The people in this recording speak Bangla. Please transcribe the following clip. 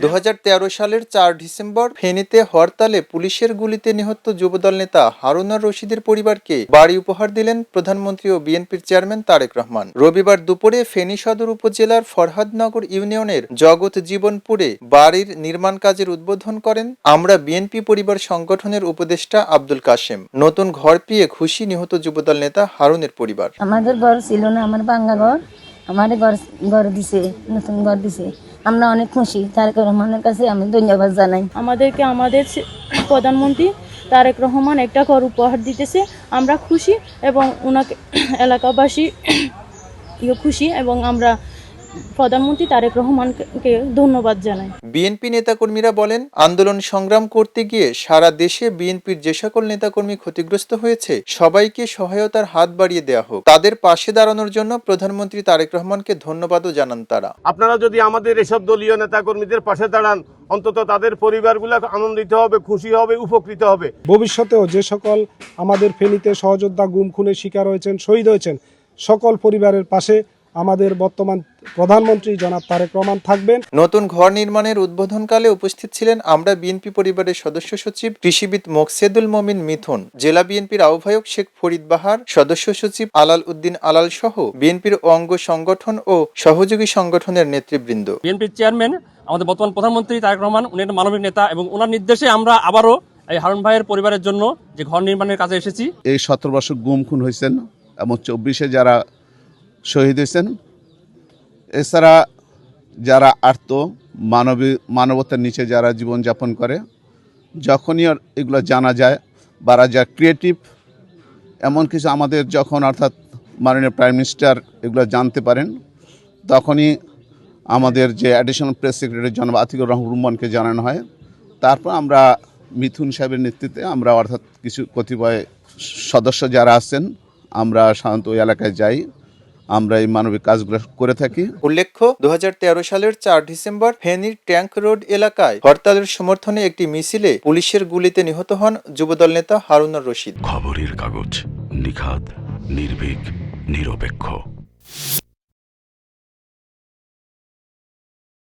2013 সালের 4 ডিসেম্বর ফেনীতে হরতালে পুলিশের গুলিতে নিহত যুবদল নেতা হারুন আর রশিদের পরিবারকে বাড়ি উপহার দিলেন প্রধানমন্ত্রী ও বিএনপির চেয়ারম্যান তারেক রহমান। রবিবার দুপুরে ফেনী সদর উপজেলার ফরহাদনগর ইউনিয়নের জগৎ জীবনপুরে বাড়ির নির্মাণ কাজের উদ্বোধন করেন আমরা বিএনপি পরিবার সংগঠনের উপদেষ্টা আব্দুল কাশেম। নতুন ঘর পেয়ে খুশি নিহত যুবদল নেতা হারুনের পরিবার। আমাদের ঘর ছিল না, আমার ভাঙা ঘর, আমার ঘর দিছে, নতুন ঘর দিছে। আমরা অনেক খুশি। তারেক রহমানের কাছে আমি ধন্যবাদ জানাই। আমাদেরকে আমাদের প্রধানমন্ত্রী তারেক রহমান একটা ঘর উপহার দিতেছে, আমরা খুশি এবং ওনাকে এলাকাবাসী খুশি এবং আমরা প্রধানমন্ত্রী তারেক রহমানকে ধন্যবাদ জানাই। বিএনপি নেতাকর্মীরা বলেন, আন্দোলন সংগ্রাম করতে গিয়ে সারা দেশে বিএনপির যে সকল নেতাকর্মী ক্ষতিগ্রস্ত হয়েছে সবাইকে সহায়তার হাত বাড়িয়ে দেওয়া হোক। তাদের পাশে দাঁড়ানোর জন্য প্রধানমন্ত্রী তারেক রহমানকে ধন্যবাদও জানান তারা। আপনারা যদি আমাদের এসব দলীয় নেতাকর্মীদের পাশে দাঁড়ান, অন্তত তাদের পরিবারগুলো আনন্দিত হবে, খুশি হবে, উপকৃত হবে। ভবিষ্যতেও যে সকল আমাদের ফেনীতে সহযোদ্ধা গুম খুনের শিকার হয়েছেন, শহীদ হয়েছেন, সকল পরিবারের পাশে আমাদের বর্তমান প্রধানমন্ত্রী জনাব তারেক রহমান থাকবেন। নতুন ঘর নির্মাণের উদ্বোধনকালে উপস্থিত ছিলেন আমরা বিএনপি পরিবারের সদস্য সচিব কৃষিবিদ মোকসেদুল মমিন মিথুন, জেলা বিএনপির আহ্বায়ক শেখ ফরিদ বাহার, সদস্য সচিব আলাল উদ্দিন আলাল সহ বিএনপির অঙ্গ সংগঠন ও সহযোগী সংগঠনের নেতৃবৃন্দ। বিএনপির চেয়ারম্যান আমাদের বর্তমান প্রধানমন্ত্রী তারেক রহমান, উনি একটা মানবিক নেতা এবং ওনার নির্দেশে আমরা আবারও এই হারুন ভাইয়ের পরিবারের জন্য যে ঘর নির্মাণের কাজে এসেছি। এই 17 বছর গুম খুন হয়েছেন এবং 24-এ যারা শহীদ হয়েছেন, এছাড়া যারা মানবতার নিচে যারা জীবনযাপন করে, যখনই এগুলো জানা যায় বা যা ক্রিয়েটিভ এমন কিছু আমাদের যখন অর্থাৎ মাননীয় প্রাইম মিনিস্টার এগুলো জানতে পারেন, তখনই আমাদের যে অ্যাডিশনাল প্রেস সেক্রেটারি জনাব আতিকুর রহমানকে জানানো হয়। তারপর আমরা মিথুন সাহেবের নেতৃত্বে আমরা অর্থাৎ কিছু কতিপয় সদস্য যারা আছেন, আমরা সাধারণত ওই এলাকায় যাই, আমরা এই মানবিক কাজগুলো করে থাকি। উল্লেখ্য, 2013 সালের 4 ডিসেম্বর ফেনীর ট্যাঙ্ক রোড এলাকায় হরতালের সমর্থনে একটি মিছিলে পুলিশের গুলিতে নিহত হন যুবদল নেতা হারুন আর রশিদ। খবরের কাগজ, নিখাত, নির্ভীক, নিরপেক্ষ।